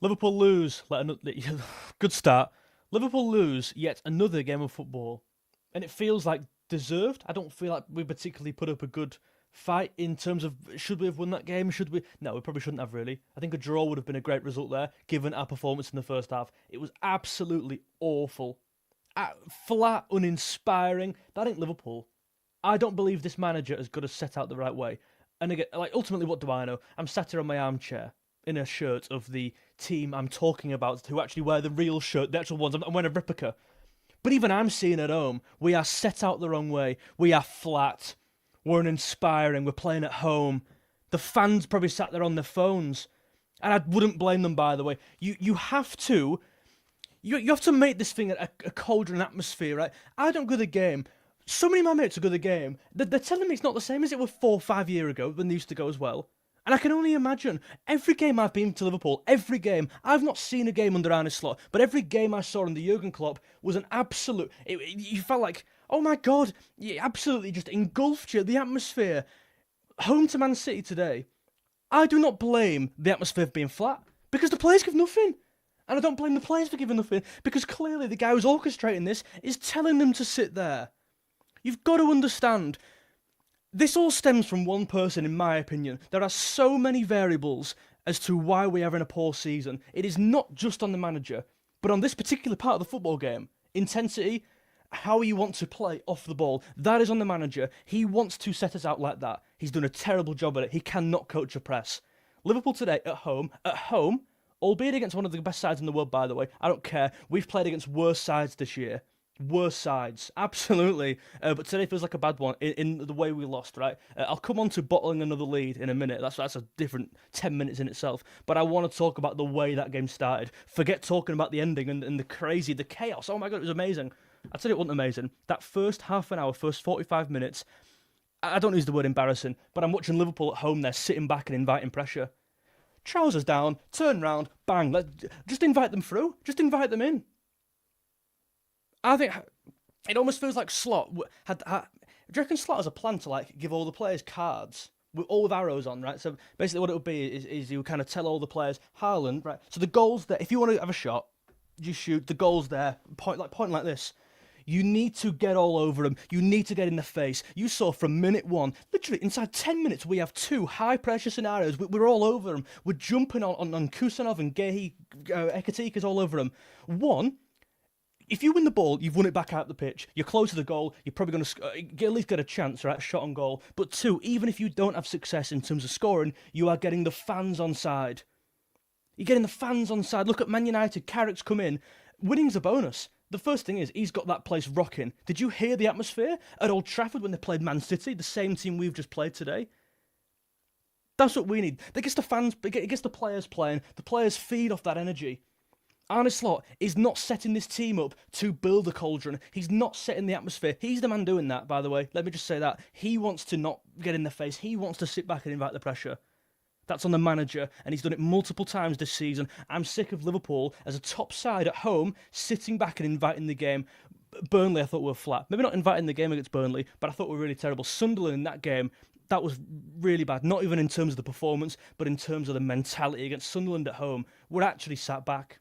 Liverpool lose. Good start. Liverpool lose yet another game of football, and it feels like deserved. I don't feel like we particularly put up a good fight in terms of should we have won that game? Should we? No, we probably shouldn't have really. I think a draw would have been a great result there, given our performance in the first half. It was absolutely awful, flat, uninspiring. That ain't Liverpool. I don't believe this manager has got us set out the right way. And again, like ultimately, what do I know? I'm sat here on my armchair in a shirt of the team I'm talking about, who actually wear the real shirt, the actual ones. I'm wearing a replica. But even I'm seeing at home, we are set out the wrong way. We are flat. We're uninspiring. We're playing at home. The fans probably sat there on their phones. And I wouldn't blame them, by the way. You have to... You have to make this thing a cauldron atmosphere, right? I don't go to the game. So many of my mates who go to the game. They're telling me it's not the same as it was 4 or 5 years ago when they used to go as well. And I can only imagine, every game I've been to Liverpool, every game, I've not seen a game under 𝗖cieห์ but every game I saw in the Jurgen Klopp was an absolute... You felt like, oh my God, it absolutely just engulfed you, the atmosphere. Home to Man City today, I do not blame the atmosphere for being flat, because the players give nothing. And I don't blame the players for giving nothing, because clearly the guy who's orchestrating this is telling them to sit there. You've got to understand... This all stems from one person, in my opinion. There are so many variables as to why we are having a poor season. It is not just on the manager, but on this particular part of the football game. Intensity, how you want to play off the ball, that is on the manager. He wants to set us out like that. He's done a terrible job at it. He cannot coach a press. Liverpool today, at home, albeit against one of the best sides in the world, by the way. I don't care. We've played against worse sides this year. Worse sides, absolutely. But today feels like a bad one in the way we lost, right? I'll come on to bottling another lead in a minute. That's a different 10 minutes in itself. But I want to talk about the way that game started. Forget talking about the ending and the chaos. Oh my God, it was amazing. I tell you it wasn't amazing. That first half an hour, first 45 minutes, I don't use the word embarrassing, but I'm watching Liverpool at home there, sitting back and inviting pressure. Trousers down, turn round, bang. Just invite them through. Just invite them in. I think it almost feels like Slot do you reckon Slot has a plan to like give all the players cards all with arrows on, right? So basically, what it would be is he would kind of tell all the players, Haaland, right? So the goal's there. If you want to have a shot, you shoot. The goal's there. Point like this. You need to get all over them. You need to get in the face. You saw from minute one, literally inside 10 minutes, we have 2 high pressure scenarios. We're all over them. We're jumping on Kusanov and 𝗕𝗿 is all over them. One. If you win the ball, you've won it back out the pitch. You're close to the goal. You're probably going to at least get a chance, right? Shot on goal. But 2, even if you don't have success in terms of scoring, you are getting the fans on side. You're getting the fans on side. Look at Man United. Carrick's come in. Winning's a bonus. The first thing is, he's got that place rocking. Did you hear the atmosphere at Old Trafford when they played Man City, the same team we've just played today? That's what we need. It gets the fans, it gets the players playing. The players feed off that energy. Arne Slot is not setting this team up to build a cauldron. He's not setting the atmosphere. He's the man doing that, by the way. Let me just say that. He wants to not get in the face. He wants to sit back and invite the pressure. That's on the manager, and he's done it multiple times this season. I'm sick of Liverpool as a top side at home, sitting back and inviting the game. Burnley, I thought were flat. Maybe not inviting the game against Burnley, but I thought were really terrible. Sunderland in that game, that was really bad. Not even in terms of the performance, but in terms of the mentality against Sunderland at home. We're actually sat back.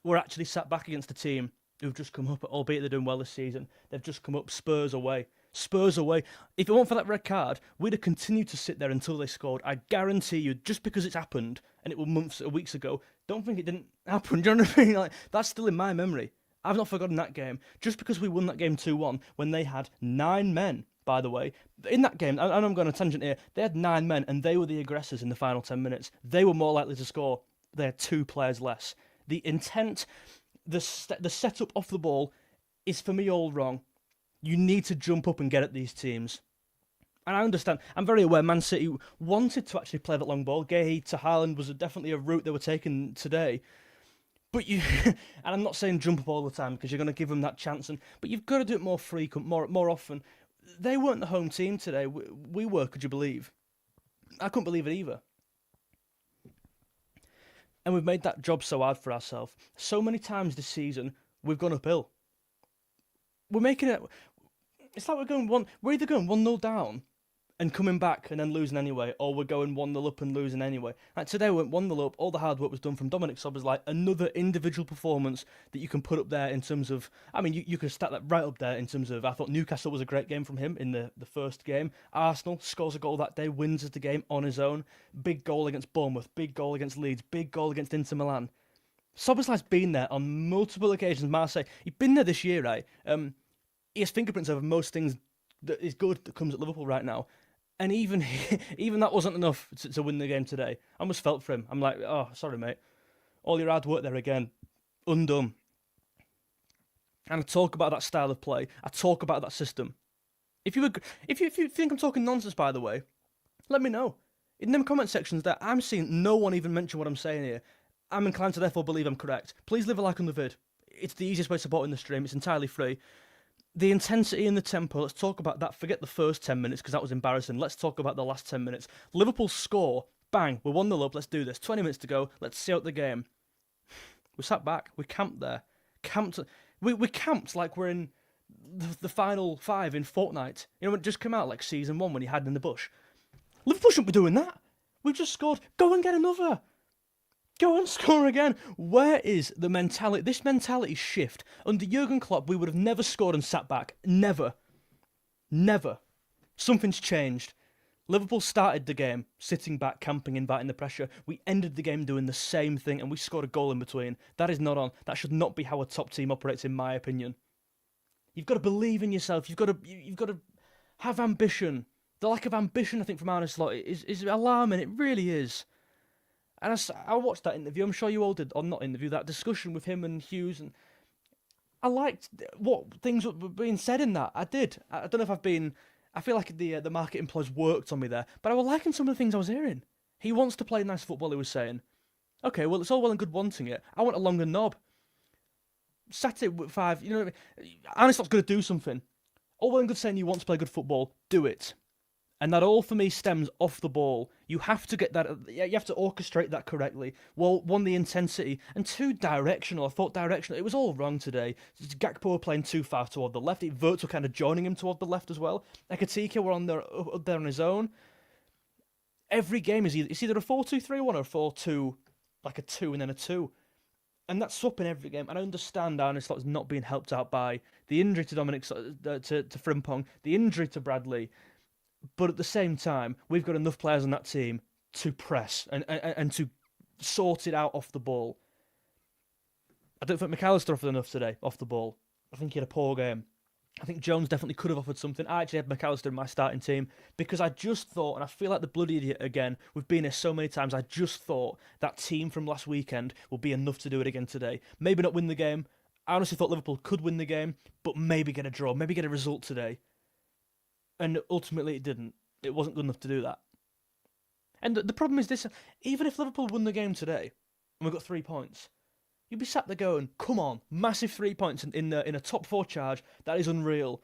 We're actually sat back against a team who've just come up, albeit they're doing well this season. They've just come up Spurs away. Spurs away. If it weren't for that red card, we'd have continued to sit there until they scored. I guarantee you, just because it's happened, and it was months or weeks ago, don't think it didn't happen. Do you know what I mean? Like, that's still in my memory. I've not forgotten that game. Just because we won that game 2-1, when they had 9 men, by the way. In that game, and I'm going on a tangent here, they had 9 men, and they were the aggressors in the final 10 minutes. They were more likely to score. They had 2 players less. The intent, the setup off the ball is, for me, all wrong. You need to jump up and get at these teams. And I understand. I'm very aware Man City wanted to actually play that long ball. 𝗕𝗿 to Haaland was definitely a route they were taking today. But you, and I'm not saying jump up all the time because you're going to give them that chance. But you've got to do it more frequent, more often. They weren't the home team today. We were, could you believe? I couldn't believe it either. And we've made that job so hard for ourselves. So many times this season, we've gone uphill. We're making it... It's like we're either going 1-0 down and coming back and then losing anyway, or we're going 1-0 up and losing anyway. Like today, we went 1-0 up, all the hard work was done from Dominic Szoboszlai, another individual performance that you can put up there in terms of, I mean, you could stack that right up there in terms of, I thought Newcastle was a great game from him in the first game. Arsenal scores a goal that day, wins the game on his own. Big goal against Bournemouth, big goal against Leeds, big goal against Inter Milan. Szoboszlai's been there on multiple occasions. Marseille, he's been there this year, right? He has fingerprints over most things that is good that comes at Liverpool right now. And even that wasn't enough to win the game today. I almost felt for him. I'm like, oh, sorry, mate. All your hard work there again, undone. And I talk about that style of play. I talk about that system. If you think I'm talking nonsense, by the way, let me know. In them comment sections there, I'm seeing no one even mention what I'm saying here. I'm inclined to therefore believe I'm correct. Please leave a like on the vid. It's the easiest way to support in the stream. It's entirely free. The intensity and the tempo, let's talk about that. Forget the first 10 minutes because that was embarrassing. Let's talk about the last 10 minutes. Liverpool score. Bang. We're 1-0 up. Let's do this. 20 minutes to go. Let's see out the game. We sat back. We camped there. We camped like we're in the final 5 in Fortnite. You know, it just came out like season 1 when you had in the bush. Liverpool shouldn't be doing that. We've just scored. Go and get another. Go and score again. Where is the mentality? This mentality shift. Under Jurgen Klopp, we would have never scored and sat back. Never. Never. Something's changed. Liverpool started the game sitting back, camping, inviting the pressure. We ended the game doing the same thing, and we scored a goal in between. That is not on. That should not be how a top team operates, in my opinion. You've got to believe in yourself. You've got to have ambition. The lack of ambition, I think, from Arne Slot is alarming. It really is. And I watched that interview. I'm sure you all did, or not interview, that discussion with him and Hughes. And I liked what things were being said in that. I did. I don't know if I've been... I feel like the marketing ploys worked on me there. But I was liking some of the things I was hearing. He wants to play nice football, he was saying. Okay, well, it's all well and good wanting it. I want a longer knob. Sat it with 5, you know what I mean? Arne Slot's going to do something. All well and good saying you want to play good football. Do it. And that all for me stems off the ball. You have to get that. You have to orchestrate that correctly. Well, 1, the intensity, and 2, directional. I thought directional. It was all wrong today. Gakpo playing too far toward the left. Wurtzel kind of joining him toward the left as well. 𝗖𝗕 were on there on his own. Every game is either a 4-2-3-1 or a 4-2, like a 2 and then a 2. And that's swapping every game. And I understand Arne Slot's not being helped out by the injury to Dominic to Frimpong, the injury to Bradley. But at the same time, we've got enough players on that team to press and to sort it out off the ball. I don't think McAllister offered enough today off the ball. I think he had a poor game. I think Jones definitely could have offered something. I actually had McAllister in my starting team because I just thought, and I feel like the bloody idiot again, we've been here so many times, I just thought that team from last weekend will be enough to do it again today. Maybe not win the game. I honestly thought Liverpool could win the game, but maybe get a draw, maybe get a result today. And ultimately it didn't. It wasn't good enough to do that. And the problem is this, even if Liverpool won the game today, and we got 3 points, you'd be sat there going, come on, massive 3 points in a top 4 charge, that is unreal.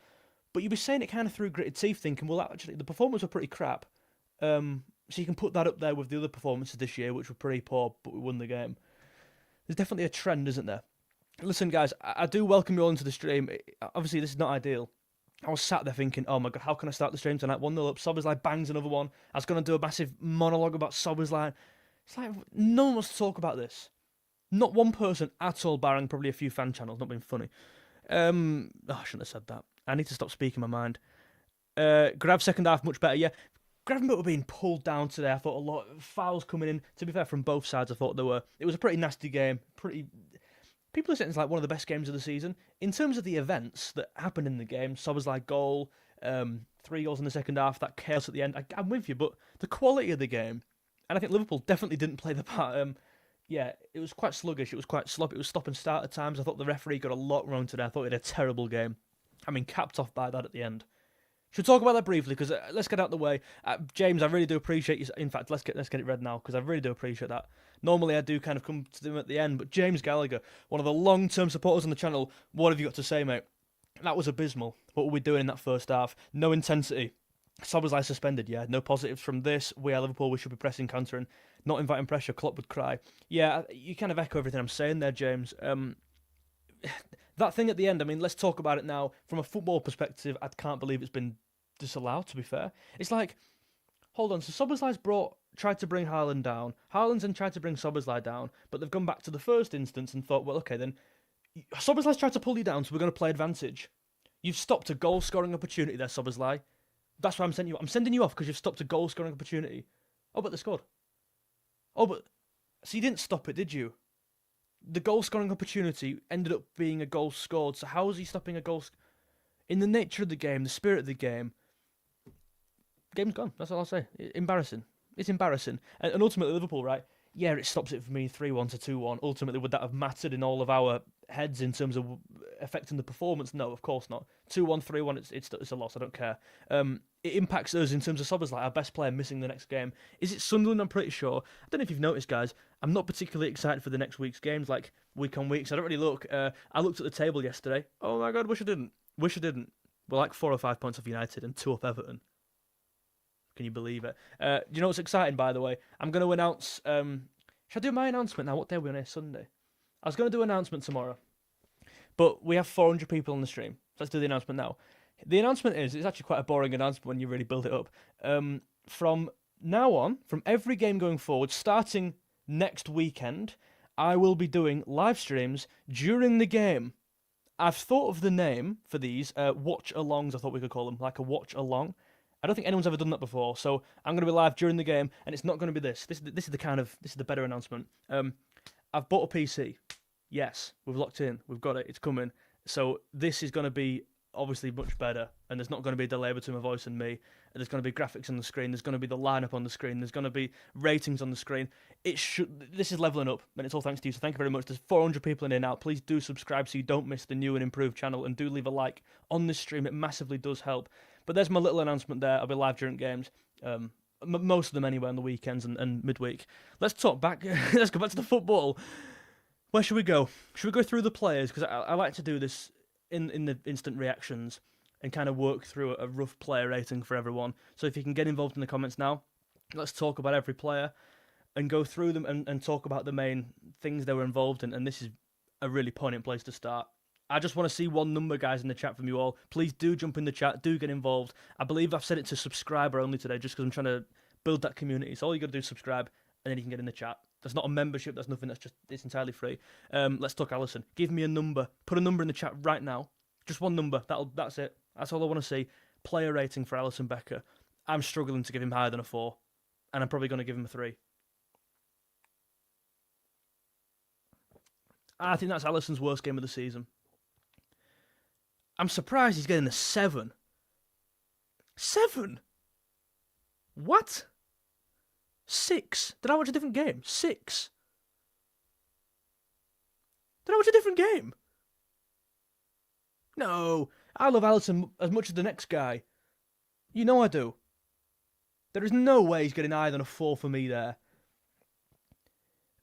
But you'd be saying it kind of through gritted teeth, thinking, well, actually, the performance were pretty crap. So you can put that up there with the other performances this year, which were pretty poor, but we won the game. There's definitely a trend, isn't there? Listen, guys, I do welcome you all into the stream. Obviously, this is not ideal. I was sat there thinking, oh my God, how can I start the stream tonight? 1-0 up, Szoboszlai bangs another one. I was going to do a massive monologue about Szoboszlai. It's like, no one wants to talk about this. Not one person at all, barring probably a few fan channels, not being funny. I shouldn't have said that. I need to stop speaking my mind. Grav second half, much better, yeah. Gravenberch were being pulled down today. I thought a lot of fouls coming in. To be fair, from both sides, I thought there were. It was a pretty nasty game. People are saying it's like one of the best games of the season. In terms of the events that happened in the game, Szoboszlai goal, 3 goals in the second half, that chaos at the end. I'm with you, but the quality of the game, and I think Liverpool definitely didn't play the part. Yeah, it was quite sluggish. It was quite sloppy. It was stop and start at times. I thought the referee got a lot wrong today. I thought he had a terrible game. I mean, capped off by that at the end. Should we talk about that briefly? Because let's get out of the way. James, I really do appreciate you. In fact, let's get it read now, because I really do appreciate that. Normally, I do kind of come to them at the end, but James Gallagher, one of the long-term supporters on the channel, what have you got to say, mate? That was abysmal. What were we doing in that first half? No intensity. Szoboszlai suspended, yeah. No positives from this. We are Liverpool. We should be pressing, countering, not inviting pressure. Klopp would cry. Yeah, you kind of echo everything I'm saying there, James. That thing at the end, I mean, let's talk about it now. From a football perspective, I can't believe it's been disallowed, to be fair. It's like, hold on, so Szoboszlai's tried to bring Haaland down. Haaland's then tried to bring Szoboszlai down, but they've gone back to the first instance and thought, well, okay, then Szoboszlai's tried to pull you down, so we're going to play advantage. You've stopped a goal-scoring opportunity there, Szoboszlai. That's why I'm sending you. I'm sending you off because you've stopped a goal-scoring opportunity. Oh, but they scored. Oh, but so you didn't stop it, did you? The goal-scoring opportunity ended up being a goal scored. So how is he stopping a goal? In the nature of the game, the spirit of the game, game's gone. That's all I'll say. Embarrassing. It's embarrassing. And ultimately, Liverpool, right? Yeah, it stops it for me 3-1 to 2-1. Ultimately, would that have mattered in all of our heads in terms of affecting the performance? No, of course not. 2-1, 3-1, it's a loss. I don't care. It impacts us in terms of Szoboszlai, our best player, missing the next game. Is it Sunderland? I'm pretty sure. I don't know if you've noticed, guys. I'm not particularly excited for the next week's games, like week on week. So I don't really look. I looked at the table yesterday. Oh my God, wish I didn't. Wish I didn't. We're like 4 or 5 points off United and 2 off Everton. Can you believe it? You know what's exciting, by the way? I'm going to announce... should I do my announcement now? What day are we on here? Sunday. I was going to do an announcement tomorrow. But we have 400 people on the stream. So let's do the announcement now. The announcement is... It's actually quite a boring announcement when you really build it up. From now on, from every game going forward, starting next weekend, I will be doing live streams during the game. I've thought of the name for these. Watch-alongs, I thought we could call them. Like a watch-along. I don't think anyone's ever done that before, so I'm going to be live during the game, and it's not going to be this. This is the better announcement. I've bought a PC. Yes, we've locked in. We've got it. It's coming. So this is going to be obviously much better, and there's not going to be a delay between my voice and me. There's going to be graphics on the screen. There's going to be the lineup on the screen. There's going to be ratings on the screen. This is leveling up, and it's all thanks to you. So thank you very much. There's 400 people in here now. Please do subscribe so you don't miss the new and improved channel, and do leave a like on this stream. It massively does help. But there's my little announcement there. I'll be live during games. Most of them anyway on the weekends and midweek. Let's talk back. Let's go back to the football. Where should we go? Should we go through the players? Because I like to do this in the instant reactions and kind of work through a rough player rating for everyone. So if you can get involved in the comments now, let's talk about every player and go through them and talk about the main things they were involved in. And this is a really poignant place to start. I just want to see one number, guys, in the chat from you all. Please do jump in the chat. Do get involved. I believe I've set it to subscriber only today just because I'm trying to build that community. So all you got to do is subscribe, and then you can get in the chat. That's not a membership. That's nothing. It's entirely free. Let's talk Alisson. Give me a number. Put a number in the chat right now. Just one number. That's it. That's all I want to see. Player rating for Alisson Becker. I'm struggling to give him higher than a 4, and I'm probably going to give him a 3. I think that's Alisson's worst game of the season. I'm surprised he's getting a 7. 7? What? 6? Did I watch a different game? 6? Did I watch a different game? No. I love Alisson as much as the next guy. You know I do. There is no way he's getting higher than a 4 for me there.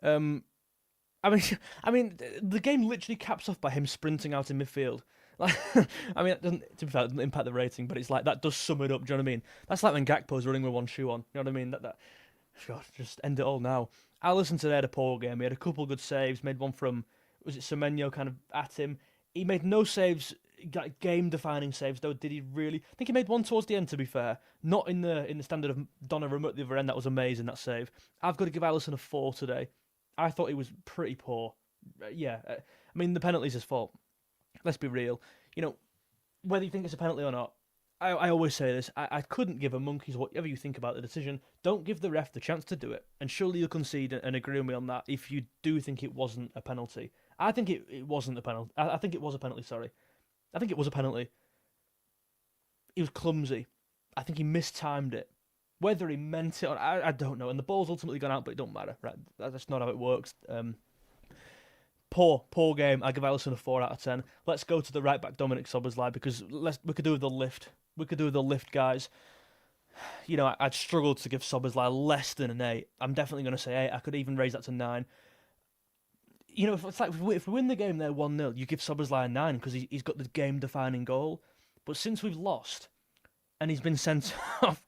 I mean, the game literally caps off by him sprinting out in midfield. Like, I mean, to be fair, it doesn't impact the rating, but it's like, that does sum it up, do you know what I mean? That's like when Gakpo's running with one shoe on, you know what I mean? God, just end it all now. Alisson today had a poor game. He had a couple good saves, made one from, was it Semenyo kind of at him? He made no saves, game-defining saves, though, did he really? I think he made one towards the end, to be fair. Not in the standard of Donnarumma at the other end. That was amazing, that save. I've got to give Alisson a 4 today. I thought he was pretty poor. Yeah, I mean, the penalty's his fault. Let's be real. You know, whether you think it's a penalty or not, I always say this. I couldn't give a monkey's whatever you think about the decision. Don't give the ref the chance to do it. And surely you'll concede and agree with me on that if you do think it wasn't a penalty. I think it wasn't a penalty. I think it was a penalty, sorry. I think it was a penalty. He was clumsy. I think he mistimed it. Whether he meant it or I don't know. And the ball's ultimately gone out, but it don't matter. Right? That's not how it works. Poor game. I give Alisson a 4 out of 10. Let's go to the right back, Dominic Szoboszlai, because we could do with the lift. We could do with the lift, guys. You know, I'd struggle to give Szoboszlai less than an 8. I'm definitely going to say 8. I could even raise that to 9. You know, if we win the game there 1-0, you give Szoboszlai a 9 because he's got the game-defining goal. But since we've lost and he's been sent off,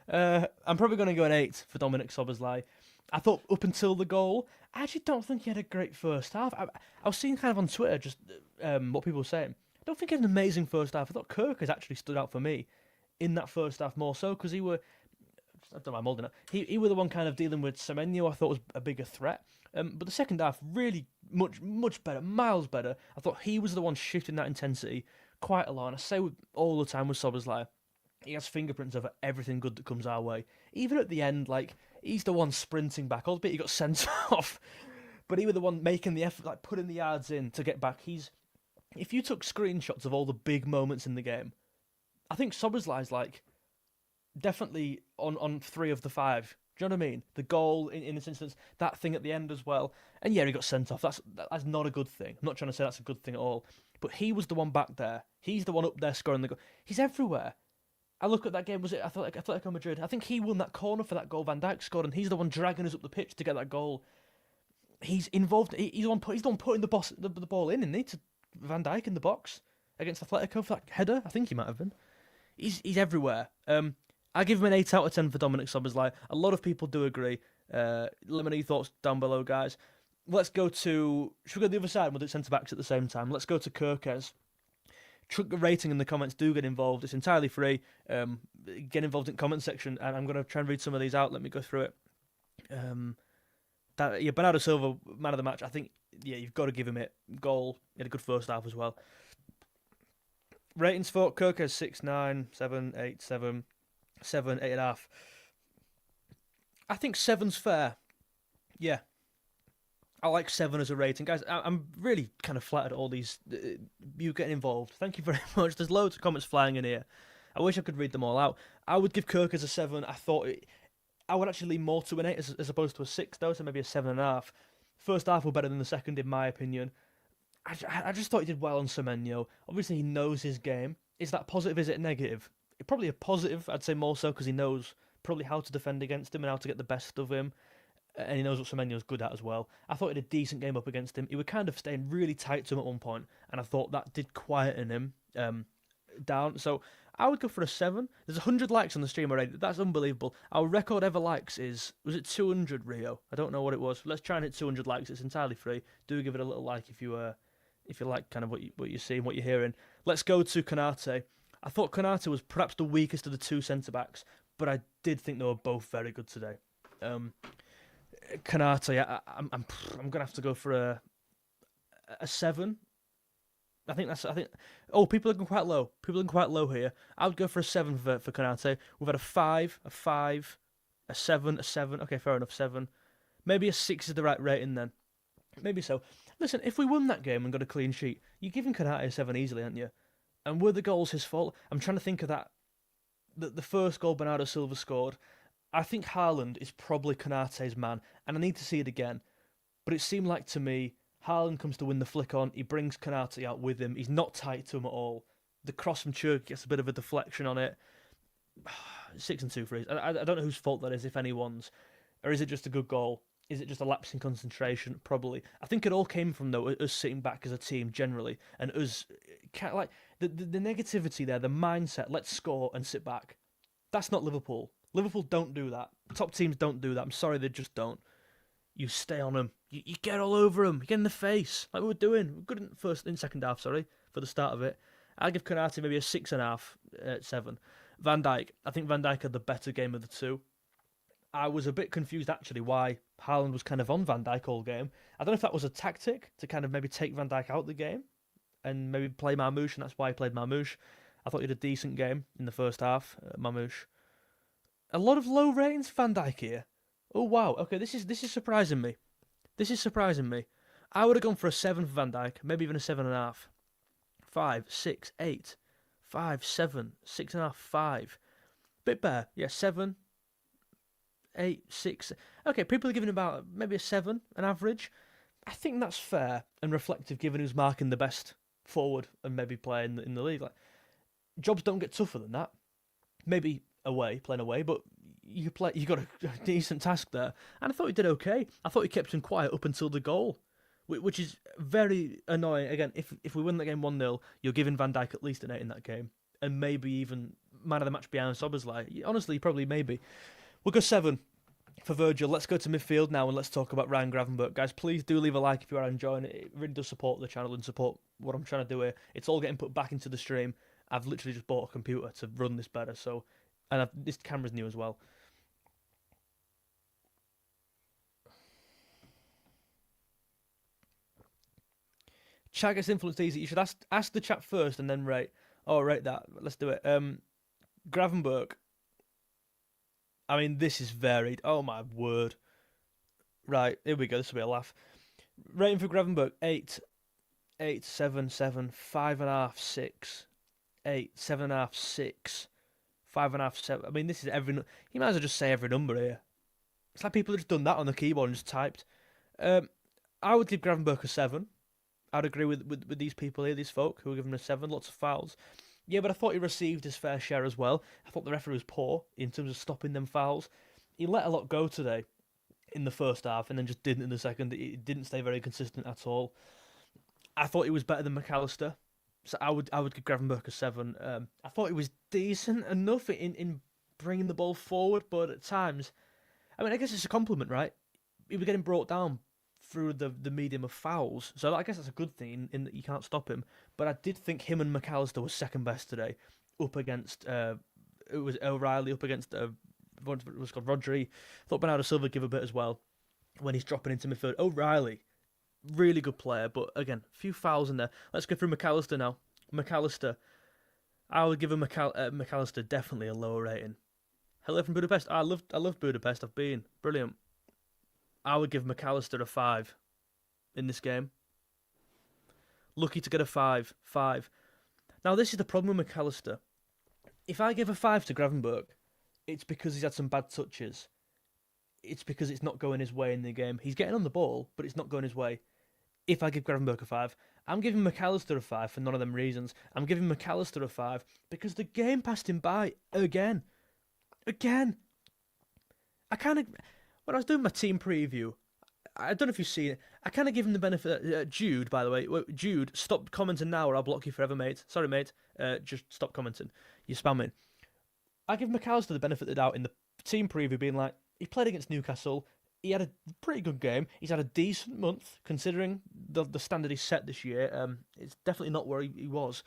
I'm probably going to go an 8 for Dominic Szoboszlai. I thought up until the goal, I actually don't think he had a great first half. I was seeing kind of on Twitter just what people were saying. I don't think he had an amazing first half. I thought Kirk has actually stood out for me. in that first half more so because I don't know, I'm old enough. He were the one kind of dealing with 𝗖𝗵𝗲, I thought was a bigger threat. But the second half, really much better, miles better. I thought he was the one shifting that intensity quite a lot. And I say all the time with 𝗖𝗵𝗲, he has fingerprints over everything good that comes our way. Even at the end, like, he's the one sprinting back. Albeit he got sent off. But he was the one making the effort, like, putting the yards in to get back. If you took screenshots of all the big moments in the game, I think 𝗖𝗵𝗲's like, definitely on 3 of the 5. Do you know what I mean? The goal in this instance, that thing at the end as well. And yeah, he got sent off. That's not a good thing. I'm not trying to say that's a good thing at all. But he was the one back there. He's the one up there scoring the goal. He's everywhere. I look at that game. Was it Atletico Madrid? I think he won that corner for that goal. Van Dijk scored, and he's the one dragging us up the pitch to get that goal. He's involved. He's the one putting the ball in, isn't he? To Van Dijk in the box against Atletico for that header. I think he might have been. He's everywhere. I give him an 8 out of 10 for Dominik 𝗖𝗵𝗲. A lot of people do agree. Let me know your thoughts down below, guys. Let's go to... Should we go to the other side? We'll do centre-backs at the same time. Let's go to 𝗂𝗂𝘁. Chuck a rating in the comments. Do get involved. It's entirely free. Get involved in the comment section, and I'm going to try and read some of these out. Let me go through it. Bernardo Silva, man of the match. I think, you've got to give him it. Goal. He had a good first half as well. Ratings for 𝗂𝗂𝘁 6, 9, 7, 8, 7... 7, 8.5. I think 7's fair. Yeah. I like 7 as a rating. Guys, I'm really kind of flattered at all these... you getting involved. Thank you very much. There's loads of comments flying in here. I wish I could read them all out. I would give 𝗂𝗂𝘁 a 7. I would actually lean more to an 8 as opposed to a 6, though, so maybe a 7.5. First half were better than the second, in my opinion. I just thought he did well on 𝗖𝗵𝗲. Obviously, he knows his game. Is that positive? Is it negative? Probably a positive, I'd say more so, because he knows probably how to defend against him and how to get the best of him. And he knows what 𝗖𝗵𝗲's good at as well. I thought he had a decent game up against him. He was kind of staying really tight to him at one point, and I thought that did quieten him down. So I would go for a 7. There's 100 likes on the stream already. That's unbelievable. Our record ever likes was it 200, Rio? I don't know what it was. Let's try and hit 200 likes. It's entirely free. Do give it a little like if you like kind of what you're seeing, what you're hearing. Let's go to 𝗂𝗂𝘁. I thought 𝗂𝗂𝘁 was perhaps the weakest of the 2 centre-backs, but I did think they were both very good today. 𝗂𝗂𝘁, I'm going to have to go for a 7. I think. Oh, people are going quite low. People are going quite low here. I would go for a 7 for 𝗂𝗂𝘁. We've had a 5, a 5, a 7, a 7. Okay, fair enough, 7. Maybe a 6 is the right rating then. Maybe so. Listen, if we won that game and got a clean sheet, you're giving 𝗂𝗂𝘁 a 7 easily, aren't you? And were the goals his fault? I'm trying to think of that. The first goal Bernardo Silva scored, I think Haaland is probably 𝗂𝗂𝘁's man, and I need to see it again. But it seemed like to me, Haaland comes to win the flick on, he brings 𝗂𝗂𝘁 out with him, he's not tight to him at all. The cross from 𝗙𝗂𝘁 gets a bit of a deflection on it. 6 and 2 for his. I don't know whose fault that is, if anyone's. Or is it just a good goal? Is it just a lapse in concentration? Probably. I think it all came from, though, us sitting back as a team generally, and us... like the negativity there, the mindset, let's score and sit back. That's not Liverpool. Liverpool don't do that. Top teams don't do that. I'm sorry, they just don't. You stay on them. You get all over them. You get in the face, like we were doing. We're good in second half, for the start of it. I'll give 𝗂𝗂𝘁 maybe a 6.5, 7. Van Dijk. I think Van Dijk had the better game of the 2. I was a bit confused, actually, why Haaland was kind of on Van Dijk all game. I don't know if that was a tactic to kind of maybe take Van Dijk out of the game and maybe play Marmoush, and that's why he played Marmoush. I thought he had a decent game in the first half, Marmoush. A lot of low ratings for Van Dijk here. Oh, wow. Okay, this is surprising me. This is surprising me. I would have gone for a 7 for Van Dijk, maybe even a 7.5. 5, 6, 8, 5, 7, 6.5, 5. Bit better. Yeah, 7, 8, 6. Okay, people are giving about maybe a 7, an average. I think that's fair and reflective given who's marking the best forward and maybe playing in the league. Like, jobs don't get tougher than that. Maybe playing away, but you got a decent task there. And I thought he did okay. I thought he kept him quiet up until the goal, which is very annoying. Again, if we win that game 1-0, you're giving Van Dijk at least an 8 in that game, and maybe even man of the match behind 𝗖𝗵𝗲. Honestly, probably maybe. We'll go 7 for Virgil. Let's go to midfield now and let's talk about Ryan Gravenberch. Guys, please do leave a like if you are enjoying it. It really does support the channel and support what I'm trying to do here. It's all getting put back into the stream. I've literally just bought a computer to run this better. So, and this camera's new as well. Chat gets influenced easy. You should ask the chat first and then rate. Oh, rate that. Let's do it. Gravenberg. I mean, this is varied. Oh my word. Right, here we go. This will be a laugh. Rating for Gravenberg 8, 8, 7, 7, 5.5, 6, 8, 7.5, 6, 5.5, 7. I mean, this is every. You might as well just say every number here. It's like people have just done that on the keyboard and just typed. I would give Gravenberg a 7. I'd agree with these people here, these folk who are giving him a 7. Lots of fouls. Yeah, but I thought he received his fair share as well. I thought the referee was poor in terms of stopping them fouls. He let a lot go today in the first half and then just didn't in the second. It didn't stay very consistent at all. I thought he was better than McAllister, so I would give Gravenberg a 7. I thought he was decent enough in bringing the ball forward, but at times, I mean, I guess it's a compliment, right? He was getting brought down through the medium of fouls, so I guess that's a good thing in that you can't stop him. But I did think him and McAllister was second best today, up against it was O'Reilly, up against what was called Rodri. Thought Bernardo Silva give a bit as well when he's dropping into midfield. O'Reilly, really good player, but again, a few fouls in there. Let's go through McAllister now. McAllister, I would give McAllister definitely a lower rating. Hello from Budapest. I love Budapest. I've been brilliant. I would give McAllister a 5 in this game. Lucky to get a 5. 5. Now, this is the problem with McAllister. If I give a 5 to Gravenberg, it's because he's had some bad touches. It's because it's not going his way in the game. He's getting on the ball, but it's not going his way. If I give Gravenberg a 5, I'm giving McAllister a 5 for none of them reasons. I'm giving McAllister a 5 because the game passed him by again. Again. When I was doing my team preview, I don't know if you've seen it, I kind of give him the benefit. Jude, by the way. Jude, stop commenting now or I'll block you forever, mate. Sorry, mate. Just stop commenting. You're spamming. I give McAllister the benefit of the doubt in the team preview, being like, he played against Newcastle. He had a pretty good game. He's had a decent month, considering the standard he set this year. It's definitely not where he was.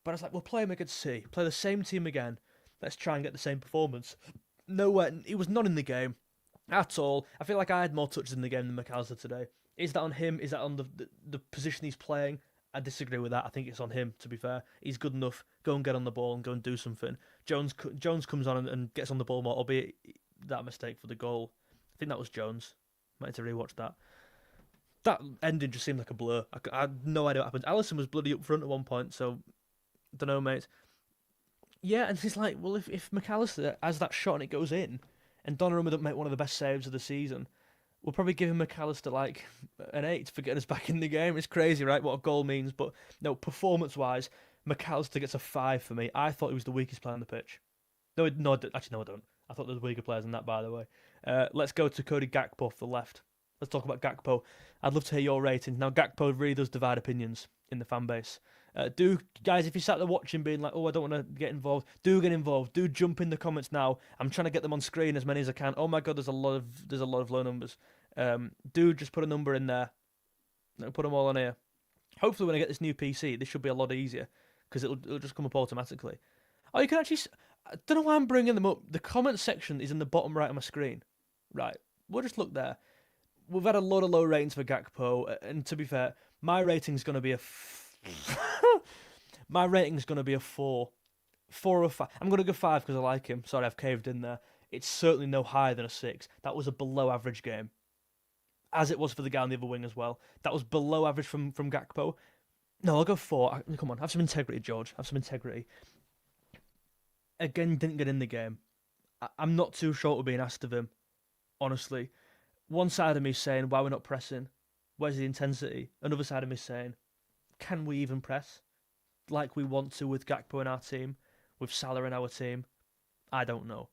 But I was like, we'll play him against City. Play the same team again. Let's try and get the same performance. Nowhere. He was not in the game at all. I feel like I had more touches in the game than McAllister today. Is that on him? Is that on the position he's playing? I disagree with that. I think it's on him, to be fair. He's good enough. Go and get on the ball and go and do something. Jones comes on and gets on the ball more, albeit that mistake for the goal. I think that was Jones. Might have to rewatch that. That ending just seemed like a blur. I had no idea what happened. Alisson was bloody up front at one point, so don't know, mate. Yeah, and it's like, well, if McAllister has that shot and it goes in, and Donnarumma doesn't make one of the best saves of the season, we'll probably give him McAllister like an 8 for getting us back in the game. It's crazy, right, what a goal means. But no, performance-wise, McAllister gets a 5 for me. I thought he was the weakest player on the pitch. Actually, no, I don't. I thought there was weaker players than that, by the way. Let's go to Cody Gakpo off the left. Let's talk about Gakpo. I'd love to hear your rating. Now, Gakpo really does divide opinions in the fan base. Guys, if you sat there watching being like, oh, I don't want to get involved, do get involved. Do jump in the comments now. I'm trying to get them on screen, as many as I can. Oh my god, there's a lot of low numbers. Do just put a number in there. Put them all on here. Hopefully when I get this new PC, this should be a lot easier, because it'll just come up automatically. Oh, you can actually... I don't know why I'm bringing them up. The comment section is in the bottom right of my screen. Right, we'll just look there. We've had a lot of low ratings for Gakpo, and to be fair, my rating's going to be a... My rating's going to be a 4. 4 or 5. I'm going to go 5 because I like him. Sorry, I've caved in there. It's certainly no higher than a 6. That was a below average game. As it was for the guy on the other wing as well. That was below average from Gakpo. No, I'll go 4. Come on, have some integrity, George. Have some integrity. Again, didn't get in the game. I'm not too sure what we're being asked of him, honestly. One side of me is saying, why we're not pressing? Where's the intensity? Another side of me is saying, can we even press like we want to with Gakpo in our team, with Salah in our team? I don't know.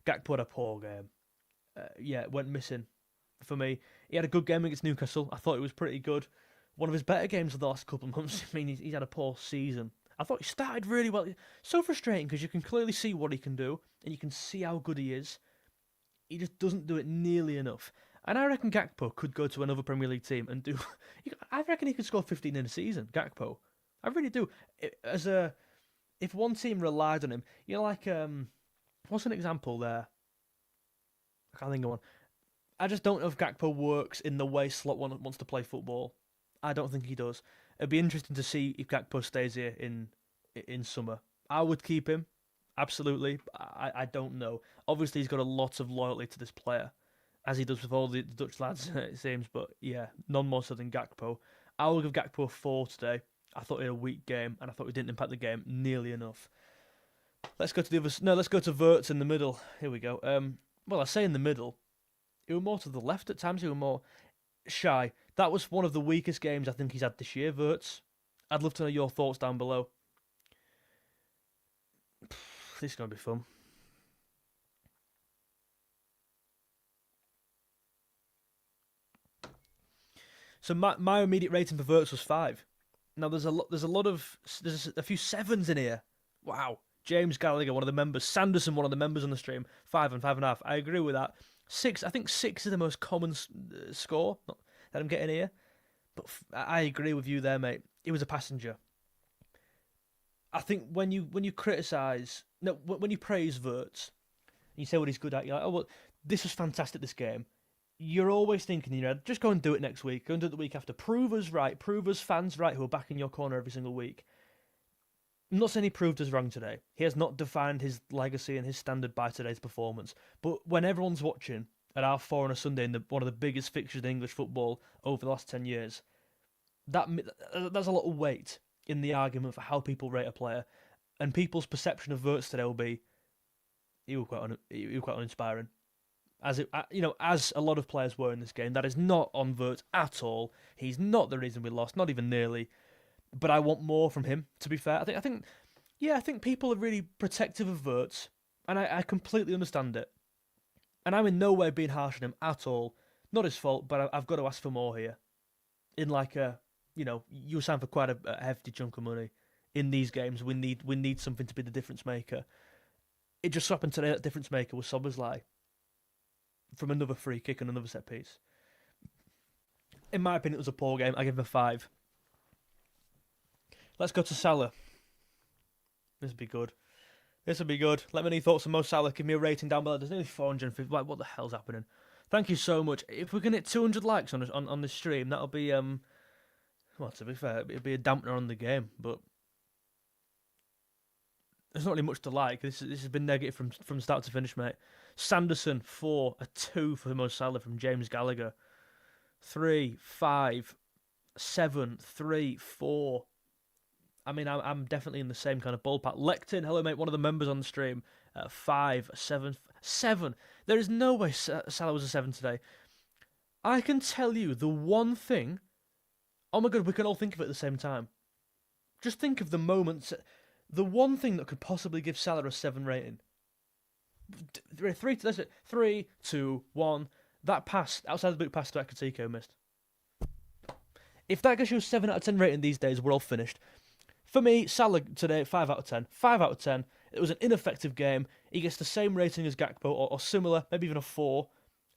Gakpo had a poor game. Went missing for me. He had a good game against Newcastle. I thought it was pretty good. One of his better games of the last couple of months. I mean, he's had a poor season. I thought he started really well. So frustrating because you can clearly see what he can do and you can see how good he is. He just doesn't do it nearly enough. And I reckon Gakpo could go to another Premier League team and do... I reckon he could score 15 in a season, Gakpo. I really do. if one team relied on him, like what's an example there? I can't think of one. I just don't know if Gakpo works in the way Slot wants to play football. I don't think he does. It'd be interesting to see if Gakpo stays here in summer. I would keep him, absolutely. I don't know. Obviously, he's got a lot of loyalty to this player, as he does with all the Dutch lads, it seems. But yeah, none more so than Gakpo. I will give Gakpo a 4 today. I thought he had a weak game, and I thought he didn't impact the game nearly enough. Let's go to the other. No, let's go to 𝗏𝗏 in the middle. Here we go. Well, I say in the middle. He was more to the left at times. He was more shy. That was one of the weakest games I think he's had this year, 𝗏𝗏. I'd love to know your thoughts down below. This is going to be fun. So my immediate rating for 𝗏𝗏 was 5. Now there's a few 7s in here. Wow. James Gallagher, one of the members. Sanderson, one of the members on the stream. 5 and 5.5. I agree with that. 6. I think 6 is the most common score that I'm getting here. But I agree with you there, mate. He was a passenger. I think when you criticise, when you praise 𝗏𝗏, you say what he's good at, you're like, oh, well, this was fantastic, this game. You're always thinking in your head, just go and do it next week. Go and do it the week after. Prove us right. Prove us fans right who are back in your corner every single week. I'm not saying he proved us wrong today. He has not defined his legacy and his standard by today's performance. But when everyone's watching at R4 on a Sunday in one of the biggest fixtures in English football over the last 10 years, that's a lot of weight in the argument for how people rate a player. And people's perception of 𝗏𝗏 today will be, he was quite uninspiring. As a lot of players were in this game. That is not on 𝗏𝗏 at all. He's not the reason we lost, not even nearly. But I want more from him, to be fair. I think people are really protective of 𝗏𝗏, and I completely understand it. And I'm in no way being harsh on him at all. Not his fault, but I've got to ask for more here. In you signed for quite a hefty chunk of money. In these games, we need something to be the difference maker. It just so happened today that difference maker was 𝗖𝗿 from another free kick and another set piece. In my opinion, it was a poor game. I give him a 5. Let's go to Salah. This will be good. Let me know your thoughts on Mo Salah. Give me a rating down below. There's nearly 450. Like, what the hell's happening? Thank you so much. If we can hit 200 likes on this stream, that'll be well, to be fair, it'll be a dampener on the game. But there's not really much to like. This has been negative from start to finish, mate. Sanderson 4, a 2 for Mo Salah from James Gallagher. 3, 5, 7, 3, 4. I mean, I'm definitely in the same kind of ballpark. Lectin, hello mate, one of the members on the stream, 5, 7, 7. There is no way Salah was a 7 today. I can tell you the one thing. Oh my god, we can all think of it at the same time. Just think of the moments. The one thing that could possibly give Salah a 7 rating. 3, 2, 1. That pass outside the boot pass to 𝗖𝗏𝗃 missed. If that gives you a 7 out of 10 rating these days, we're all finished. For me, Salah today, 5 out of 10. 5 out of 10. It was an ineffective game. He gets the same rating as Gakpo, or similar, maybe even a 4.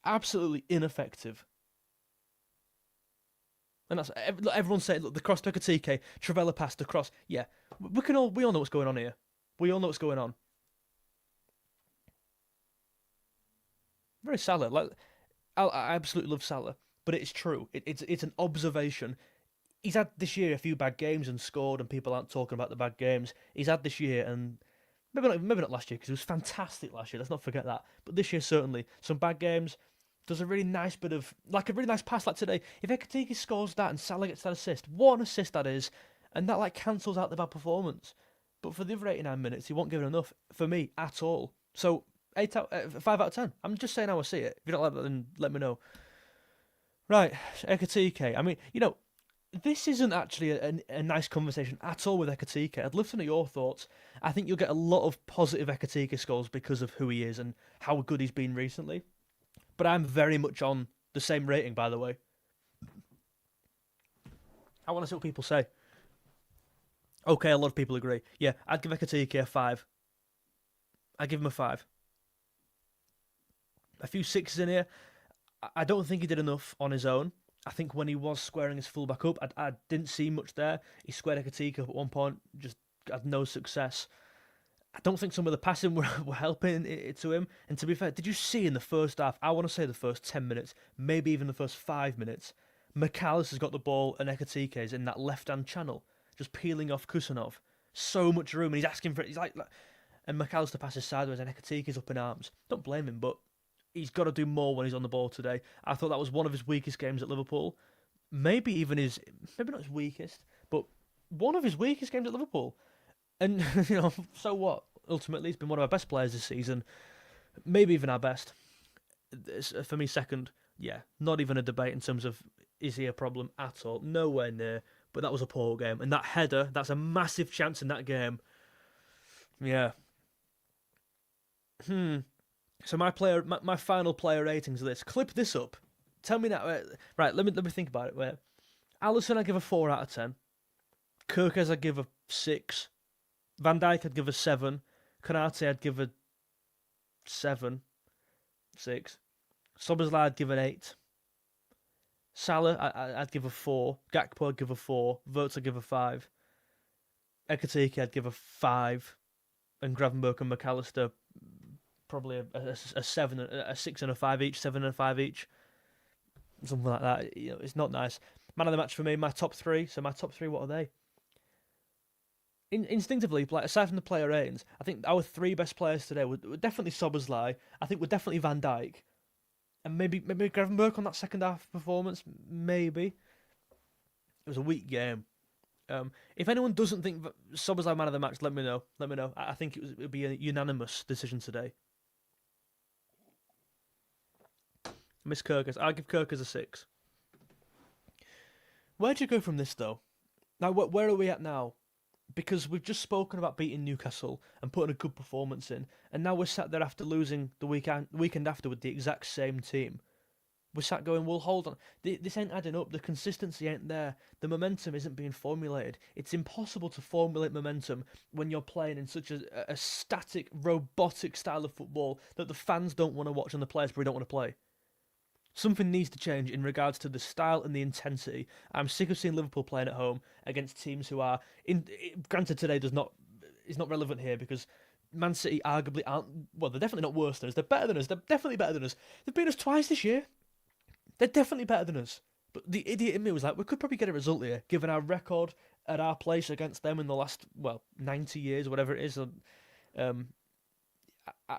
Absolutely ineffective. And that's everyone's saying, look, the cross to 𝗖𝗏𝗃, Travella passed the cross. Yeah, we all know what's going on here. We all know what's going on. Very Salah. I absolutely love Salah, but it's true. It's an observation. He's had this year a few bad games and scored, and people aren't talking about the bad games. He's had this year, and maybe not last year, because he was fantastic last year. Let's not forget that. But this year, certainly, some bad games. Does a really nice bit of, like a really nice pass like today. If 𝗖𝗏𝗃 scores that and Salah gets that assist, what an assist that is, and that cancels out the bad performance. But for the other 89 minutes, he won't give it enough for me at all. So 5 out of 10. I'm just saying how I see it. If you don't like that, then let me know. Right, 𝗖𝗏𝗃. I mean, this isn't actually a nice conversation at all with 𝗖𝗏𝗃. I'd love to know your thoughts. I think you'll get a lot of positive 𝗖𝗏𝗃 scores because of who he is and how good he's been recently. But I'm very much on the same rating, by the way. I want to see what people say. Okay, a lot of people agree. Yeah, I'd give 𝗖𝗏𝗃 a 5. I'd give him a 5. A few 6s in here. I don't think he did enough on his own. I think when he was squaring his fullback up, I didn't see much there. He squared 𝗖𝗏𝗃 up at one point, just had no success. I don't think some of the passing were helping it to him. And to be fair, did you see in the first half, I want to say the first 10 minutes, maybe even the first 5 minutes, 𝗵𝗲𝗄's got the ball and 𝗕𝗂𝘁𝗁's in that left-hand channel, just peeling off Kusanov. So much room, and he's asking for it. He's like and 𝗵𝗲𝗄's passes sideways, and 𝗕𝗂𝘁𝗁's up in arms. Don't blame him, but he's got to do more when he's on the ball today. I thought that was one of his weakest games at Liverpool. Maybe even maybe not his weakest, but one of his weakest games at Liverpool. And, so what? Ultimately, he's been one of our best players this season. Maybe even our best. For me, second. Yeah, not even a debate in terms of is he a problem at all. Nowhere near. But that was a poor game. And that header, that's a massive chance in that game. Yeah. So my final player ratings of this. Clip this up. Tell me now. Right, let me think about it. Wait. Alisson, I'd give a 4 out of 10. 𝗕𝗂𝘁, I'd give a 6. Van Dijk, I'd give a 7. Konate, I'd give a 7. 6. Szoboszlai, I'd give an 8. Salah, I'd give a 4. Gakpo, I'd give a 4. Wirtz, I'd give a 5. 𝗕𝗂𝘁𝗁, I'd give a 5. And Gravenberch and 𝗵𝗲𝗄, probably a 7, a 6 and a 5 each, 7 and a 5 each. Something like that. It's not nice. Man of the match for me, my top 3. So my top 3, what are they? Instinctively, like aside from the player ratings, I think our 3 best players today were definitely Szoboszlai. I think we're definitely Van Dijk, and maybe Gravenberch on that second half performance. Maybe it was a weak game. If anyone doesn't think Szoboszlai man of the match, let me know. I think it would be a unanimous decision today. Miss 𝗕𝗂𝘁. I'll give 𝗕𝗂𝘁 a 6. Where'd you go from this though? Now where are we at now? Because we've just spoken about beating Newcastle and putting a good performance in, and now we're sat there after losing the weekend after with the exact same team. We're sat going, well, hold on, this ain't adding up, the consistency ain't there, the momentum isn't being formulated. It's impossible to formulate momentum when you're playing in such a static, robotic style of football that the fans don't want to watch and the players probably don't want to play. Something needs to change in regards to the style and the intensity. I'm sick of seeing Liverpool playing at home against teams who are... Granted, today is not relevant here because Man City arguably aren't... Well, they're definitely not worse than us. They're better than us. They're definitely better than us. They've beaten us twice this year. They're definitely better than us. But the idiot in me was like, we could probably get a result here, given our record at our place against them in the last, 90 years, whatever it is.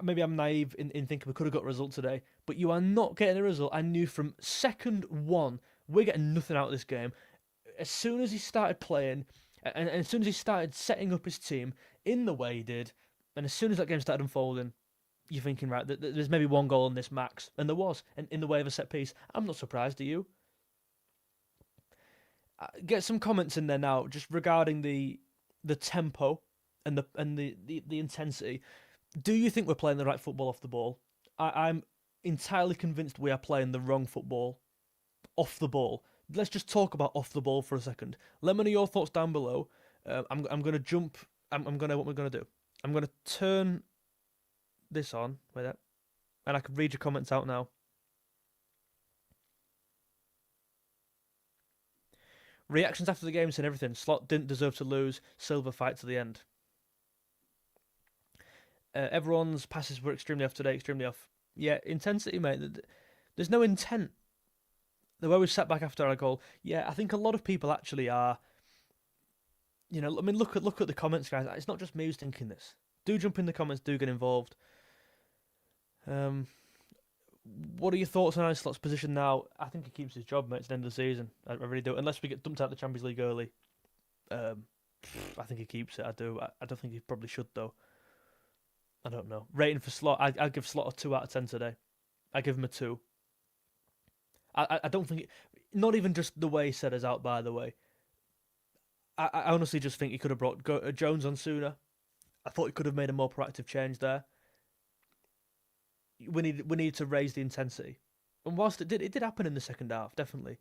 Maybe I'm naive in thinking we could have got a result today, but you are not getting a result. I knew from second one, we're getting nothing out of this game. As soon as he started playing, and as soon as he started setting up his team in the way he did, and as soon as that game started unfolding, you're thinking, right, there's maybe one goal in this max, and there was, and in the way of a set piece. I'm not surprised, are you? Get some comments in there now, just regarding the tempo and the intensity. Do you think we're playing the right football off the ball? I'm entirely convinced we are playing the wrong football off the ball. Let's just talk about off the ball for a second. Let me know your thoughts down below. I'm going to jump. What am I going to do? I'm going to turn this on. Wait there. And I can read your comments out now. Reactions after the game saying everything. Slot didn't deserve to lose. Silva fight to the end. Everyone's passes were extremely off today, extremely off. Yeah, intensity, mate. There's no intent. The way we sat back after our goal, yeah, I think a lot of people actually are. Look at the comments, guys. It's not just me who's thinking this. Do jump in the comments. Do get involved. What are your thoughts on Slot's position now? I think he keeps his job, mate. It's the end of the season. I really do. Unless we get dumped out of the Champions League early, I think he keeps it. I do. I don't think he probably should though. I don't know. Rating for Slot, I'd give Slot a 2 out of 10 today. I give him a 2. I don't think... Not even just the way he set us out, by the way. I honestly just think he could have brought Jones on sooner. I thought he could have made a more proactive change there. We need to raise the intensity. And whilst it did happen in the second half, definitely.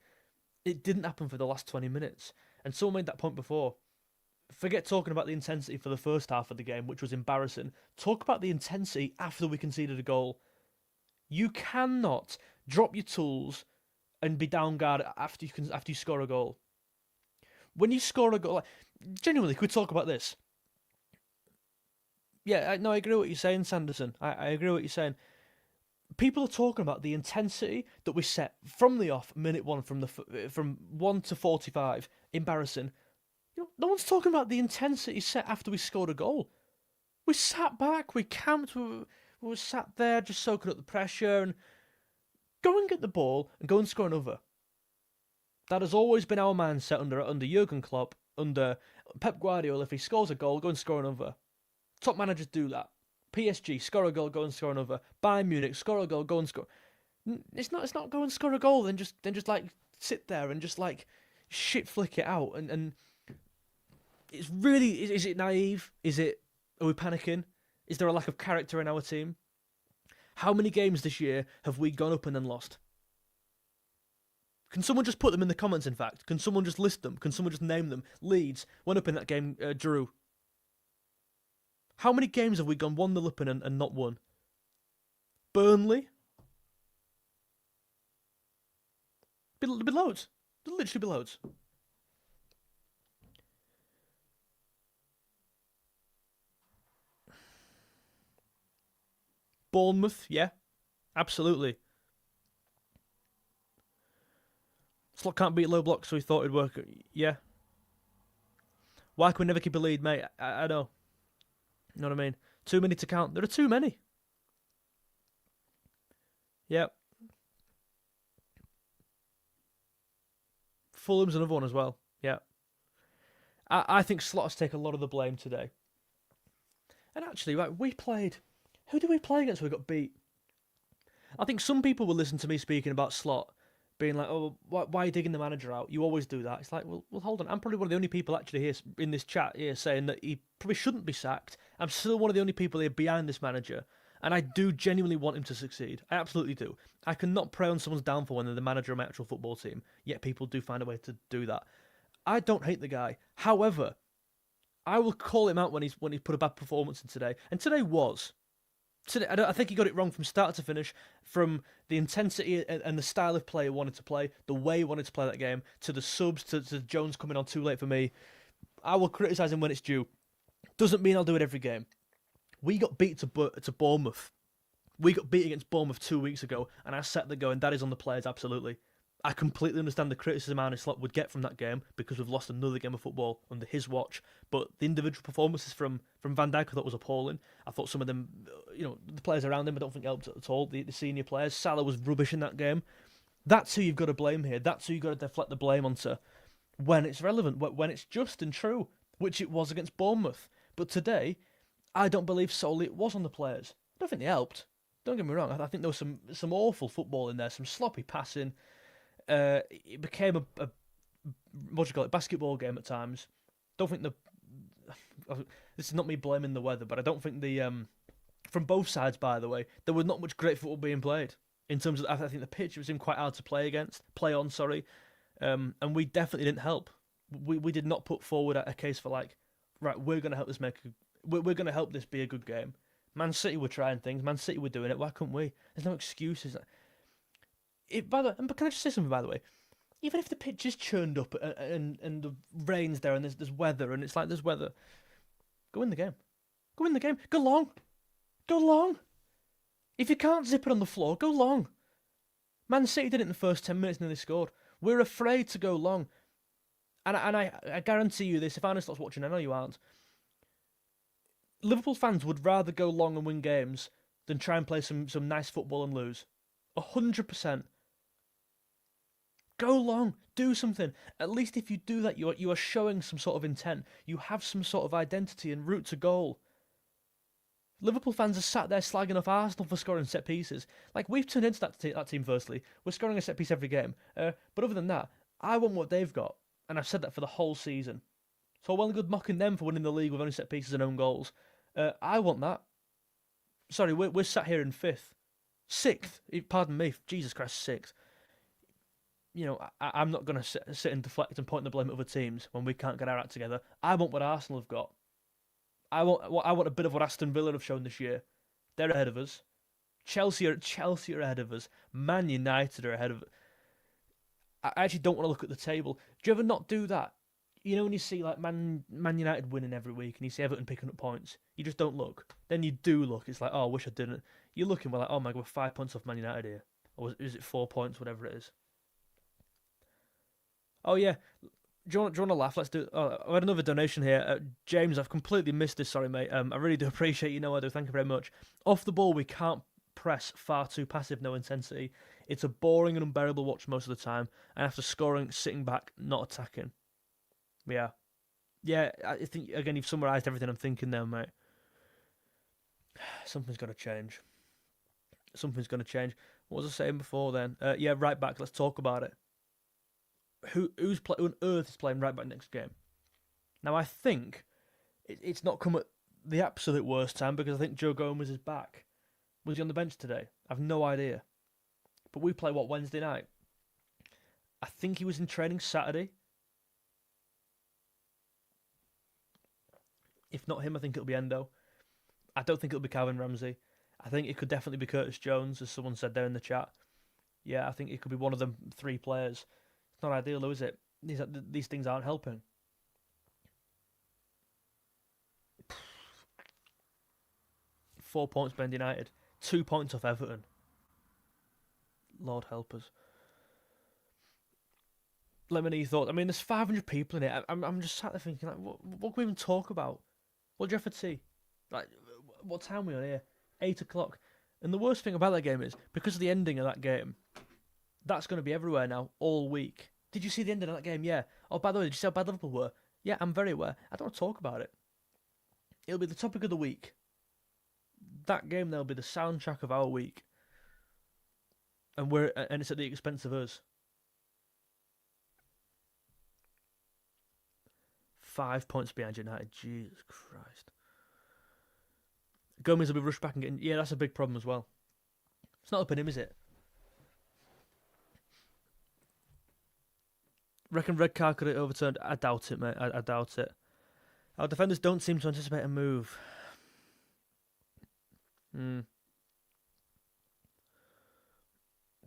It didn't happen for the last 20 minutes. And someone made that point before. Forget talking about the intensity for the first half of the game, which was embarrassing. Talk about the intensity after we conceded a goal. You cannot drop your tools and be down guard after you score a goal. When you score a goal, genuinely, could we talk about this? Yeah, no, I agree with what you're saying, Sanderson. I agree with what you're saying. People are talking about the intensity that we set from the off, minute one, from 1 to 45. Embarrassing. No one's talking about the intensity set after we scored a goal. We sat back, we camped, we were sat there just soaking up the pressure and go and get the ball and go and score another. That has always been our mindset under Jurgen Klopp, under Pep Guardiola. If he scores a goal, go and score another. Top managers do that. PSG, score a goal, go and score another. Bayern Munich, score a goal, go and score. It's not go and score a goal, then just like sit there and just like shit flick it out. And it's really, is it naive? Are we panicking? Is there a lack of character in our team? How many games this year have we gone up and then lost? Can someone just put them in the comments, in fact? Can someone just list them? Can someone just name them? Leeds went up in that game, drew. How many games have we gone 1-0 up and not won? Burnley? Be loads. There'll literally be loads. Bournemouth, yeah. Absolutely. Slot can't beat low blocks, so he thought it'd work. Yeah. Why can we never keep a lead, mate? I know. You know what I mean? Too many to count. There are too many. Yep. Fulham's another one as well. Yeah. I think Slot has taken a lot of the blame today. And actually, right, we played... Who did we play against when we got beat? I think some people will listen to me speaking about Slot, being like, oh, why are you digging the manager out? You always do that. It's like, well, hold on. I'm probably one of the only people actually here in this chat here saying that he probably shouldn't be sacked. I'm still one of the only people here behind this manager. And I do genuinely want him to succeed. I absolutely do. I cannot prey on someone's downfall when they're the manager of my actual football team, yet people do find a way to do that. I don't hate the guy. However, I will call him out when he's put a bad performance in today. And today was. Today, I think he got it wrong from start to finish, from the intensity and the style of play he wanted to play, the way he wanted to play that game, to the subs, to Jones coming on too late for me. I will criticise him when it's due. Doesn't mean I'll do it every game. We got beat to Bournemouth. We got beat against Bournemouth 2 weeks ago, and I sat there going, that is on the players, absolutely. I completely understand the criticism Arne Slot would get from that game, because we've lost another game of football under his watch, but the individual performances from Van Dijk I thought was appalling. I thought some of them, the players around him I don't think helped at all, the senior players. Salah was rubbish in that game. That's who you've got to blame here. That's who you've got to deflect the blame onto when it's relevant, when it's just and true, which it was against Bournemouth. But today, I don't believe solely it was on the players. I don't think they helped. Don't get me wrong. I think there was some awful football in there, some sloppy passing. It became a what do you call it, basketball game at times. Don't think this is not me blaming the weather, but I don't think from both sides, by the way, there was not much great football being played. In terms of, I think the pitch was quite hard to play on, and we definitely didn't help. We did not put forward a case for like, right, we're going to help this we're going to help this be a good game. Man City were trying things. Man City were doing it. Why couldn't we? There's no excuses. But can I just say something, by the way? Even if the pitch is churned up and the rain's there and there's weather and it's like there's weather, go in the game. Go in the game. Go long. Go long. If you can't zip it on the floor, go long. Man City did it in the first 10 minutes and then they scored. We're afraid to go long. And I guarantee you this, if Arne Slot's watching, I know you aren't, Liverpool fans would rather go long and win games than try and play some nice football and lose. 100%. Go long. Do something. At least if you do that, you are showing some sort of intent. You have some sort of identity and route to goal. Liverpool fans are sat there slagging off Arsenal for scoring set pieces. Like, we've turned into that team, firstly. We're scoring a set piece every game. But other than that, I want what they've got. And I've said that for the whole season. So well and good mocking them for winning the league with only set pieces and own goals. I want that. Sorry, we're sat here in 5th. 6th. Pardon me. Jesus Christ, 6th. I'm not going to sit and deflect and point the blame at other teams when we can't get our act together. I want what Arsenal have got. I want a bit of what Aston Villa have shown this year. They're ahead of us. Chelsea are ahead of us. Man United are ahead of us. I actually don't want to look at the table. Do you ever not do that? You know when you see like Man United winning every week and you see Everton picking up points, you just don't look. Then you do look. It's like, oh, I wish I didn't. You're looking, we're like, oh my god, we're 5 points off Man United here, or is it 4 points, whatever it is. Oh yeah, do you want to laugh? Let's do. Oh, I had another donation here, James. I've completely missed this. Sorry, mate. I really do appreciate you. Know I do. Thank you very much. Off the ball, we can't press, far too passive, no intensity. It's a boring and unbearable watch most of the time, and after scoring, sitting back, not attacking. Yeah. I think again you've summarised everything I'm thinking there, mate. Something's got to change. Something's going to change. What was I saying before then? Yeah, right back. Let's talk about it. Who on earth is playing right back next game? Now I think it's not come at the absolute worst time because I think Joe Gomez is back. Was he on the bench today? I've no idea. But we play Wednesday night? I think he was in training Saturday. If not him, I think it'll be Endo. I don't think it'll be Calvin Ramsey. I think it could definitely be Curtis Jones, as someone said there in the chat. Yeah, I think it could be one of them 3 players. It's not ideal, though, is it? These things aren't helping. Four points behind United. 2 points off Everton. Lord help us. Let me know your thoughts. I mean, there's 500 people in it. I'm just sat there thinking, like, what can we even talk about? What do you have for tea? Like, what time are we on here? 8 o'clock. And the worst thing about that game is, because of the ending of that game, that's going to be everywhere now, all week. Did you see the ending of that game? Yeah. Oh, by the way, did you see how bad Liverpool were? Yeah, I'm very aware. I don't want to talk about it. It'll be the topic of the week. That game, there'll be the soundtrack of our week. And it's at the expense of us. 5 points behind United. Jesus Christ. Gomez will be rushed back and getting... Yeah, that's a big problem as well. It's not up in him, is it? Reckon red card could have overturned? I doubt it, mate. I doubt it. Our defenders don't seem to anticipate a move.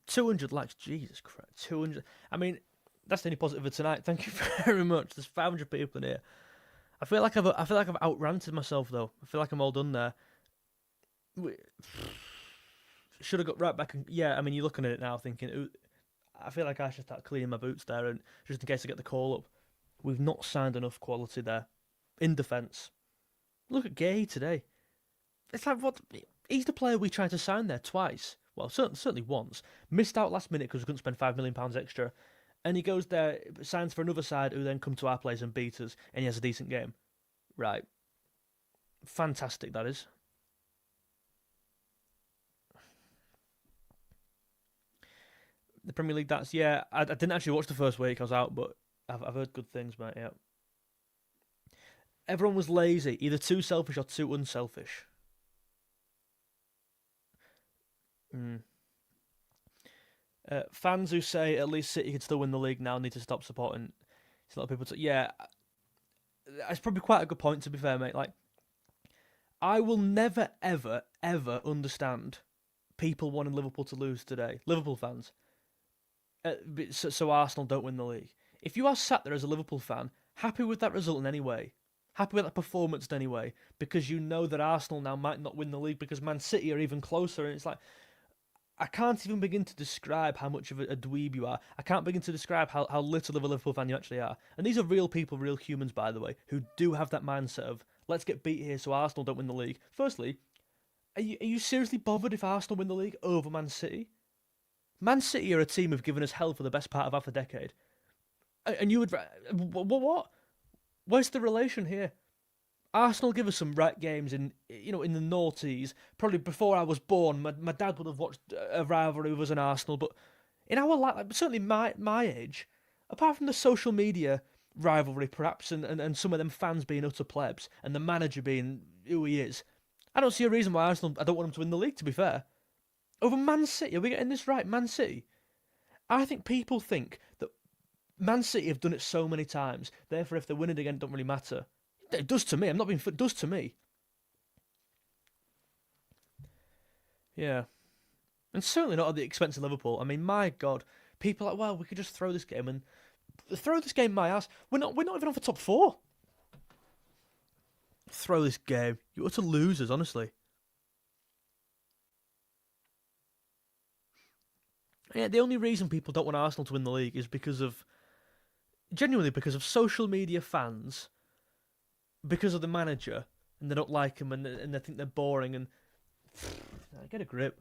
200 likes. Jesus Christ. 200. I mean, that's the only positive of tonight. Thank you very much. There's 500 people in here. I feel like I've outranted myself though. I feel like I'm all done there. Should have got right back and yeah. I mean, you're looking at it now, thinking, I feel like I should start cleaning my boots there, and just in case I get the call up. We've not signed enough quality there in defence. Look at Gay today. It's like what? He's the player we tried to sign there twice. Well, certainly once. Missed out last minute because we couldn't spend £5 million extra. And he goes there, signs for another side who then come to our place and beat us, and he has a decent game. Right. Fantastic, that is. The Premier League, yeah, I didn't actually watch the first week, I was out, but I've heard good things, mate, yeah. Everyone was lazy, either too selfish or too unselfish. Fans who say at least City could still win the league now need to stop supporting. It's a lot of people. Yeah, it's probably quite a good point, to be fair, mate. Like, I will never, ever, ever understand people wanting Liverpool to lose today. Liverpool fans. So Arsenal don't win the league. If you are sat there as a Liverpool fan, happy with that result in any way, happy with that performance in any way, because you know that Arsenal now might not win the league because Man City are even closer, and it's like, I can't even begin to describe how much of a dweeb you are. I can't begin to describe how little of a Liverpool fan you actually are. And these are real people, real humans, by the way, who do have that mindset of, let's get beat here so Arsenal don't win the league. Firstly, are you seriously bothered if Arsenal win the league over Man City? Man City are a team who've given us hell for the best part of half a decade. And you would... What? Where's the relation here? Arsenal give us some right games in the noughties. Probably before I was born, my dad would have watched a rivalry with us and Arsenal. But in our life, certainly my age, apart from the social media rivalry, perhaps, and some of them fans being utter plebs, and the manager being who he is, I don't see a reason why Arsenal. I don't want them to win the league. To be fair, over Man City, are we getting this right? Man City. I think people think that Man City have done it so many times. Therefore, if they win it again, it don't really matter. It does to me. I'm not being... It does to me. Yeah. And certainly not at the expense of Liverpool. I mean, my God. People are like, well, we could just throw this game and Throw this game my ass. We're not even on for top 4. Throw this game. You're utter losers, honestly. Yeah, the only reason people don't want Arsenal to win the league is genuinely because of social media fans, because of the manager, and they don't like him, and they think they're boring, and get a grip.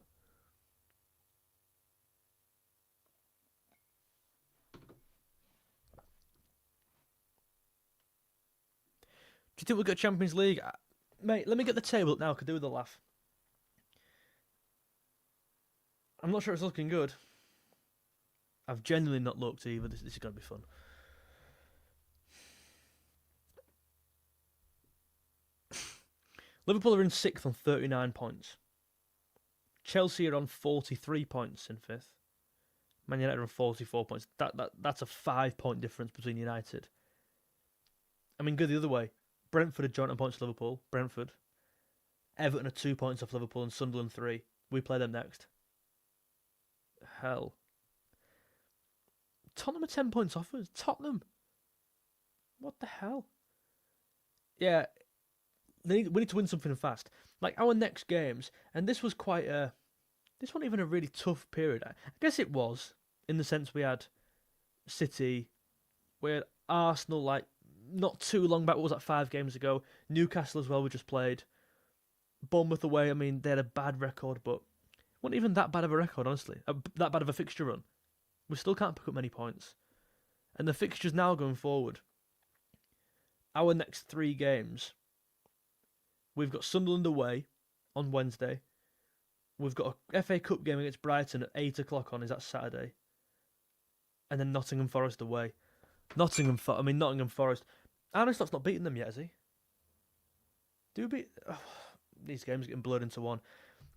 Do you think we'll get Champions League? Mate, let me get the table up now. I could do with a laugh. I'm not sure it's looking good. I've genuinely not looked either. This is going to be fun. Liverpool are in 6th on 39 points. Chelsea are on 43 points in 5th. Man United are on 44 points. That's a 5-point difference between United. I mean, go the other way. Brentford are joint on points to Liverpool. Brentford. Everton are 2 points off Liverpool and Sunderland 3. We play them next. Hell. Tottenham are 10 points off us. Tottenham. What the hell? Yeah. We need to win something fast. Like our next games, and this was quite this wasn't even a really tough period. I guess it was, in the sense we had City, we had Arsenal, like, not too long back, what was that, 5 games ago? Newcastle as well, we just played. Bournemouth away, I mean, they had a bad record, but wasn't even that bad of a record, honestly. That bad of a fixture run. We still can't pick up many points. And the fixtures now going forward, our next 3 games, we've got Sunderland away on Wednesday. We've got a FA Cup game against Brighton at 8 o'clock on, is that Saturday? And then Nottingham Forest away. Nottingham Forest. Arnestot's not beaten them yet, has he? These games are getting blurred into one.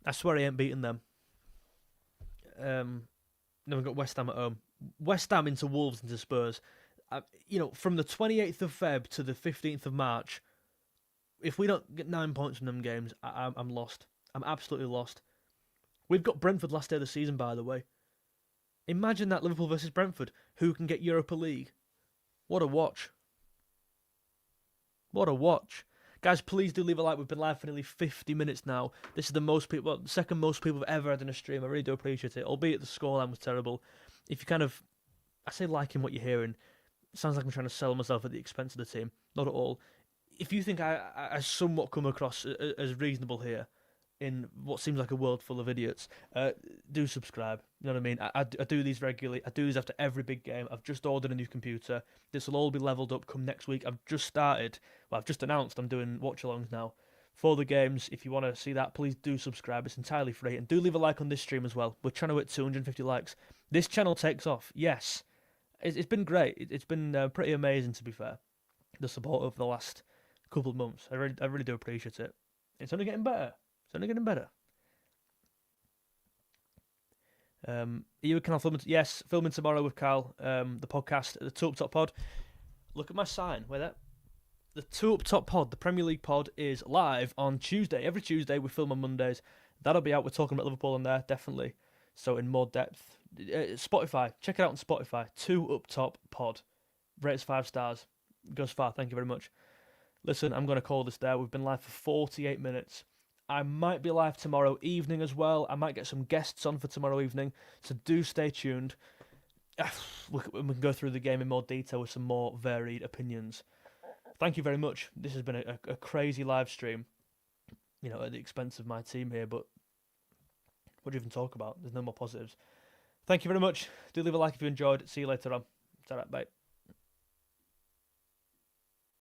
I swear he ain't beaten them. Then we've got West Ham at home. West Ham into Wolves into Spurs. From the 28th of Feb to the 15th of March, if we don't get 9 points from them games, I'm lost. I'm absolutely lost. We've got Brentford last day of the season, by the way. Imagine that, Liverpool versus Brentford. Who can get Europa League? What a watch. What a watch. Guys, please do leave a like. We've been live for nearly 50 minutes now. This is the second most people have ever had in a stream. I really do appreciate it. Albeit the scoreline was terrible. If you I say liking what you're hearing, it sounds like I'm trying to sell myself at the expense of the team. Not at all. If you think I somewhat come across as reasonable here, in what seems like a world full of idiots, do subscribe. You know what I mean? I do these regularly. I do these after every big game. I've just ordered a new computer. This will all be leveled up come next week. I've just announced I'm doing watch-alongs now for the games. If you want to see that, please do subscribe. It's entirely free. And do leave a like on this stream as well. We're trying to hit 250 likes. This channel takes off. Yes. It's been great. It's been pretty amazing, to be fair. The support over the last couple of months. I really do appreciate it. It's only getting better. It's only getting better. Are you a Canal filming? Yes, filming tomorrow with Carl. The podcast, the twouptoppod. Look at my sign. Where that? The twouptoppod, the Premier League pod, is live on Tuesday. Every Tuesday we film on Mondays. That'll be out. We're talking about Liverpool on there, definitely. So in more depth. Spotify. Check it out on Spotify. Twouptoppod. Rates 5 stars. Goes far. Thank you very much. Listen, I'm going to call this there. We've been live for 48 minutes. I might be live tomorrow evening as well. I might get some guests on for tomorrow evening, so do stay tuned. We can go through the game in more detail with some more varied opinions. Thank you very much. This has been a crazy live stream, at the expense of my team here, but what do you even talk about? There's no more positives. Thank you very much. Do leave a like if you enjoyed. See you later on. It's all right, bye.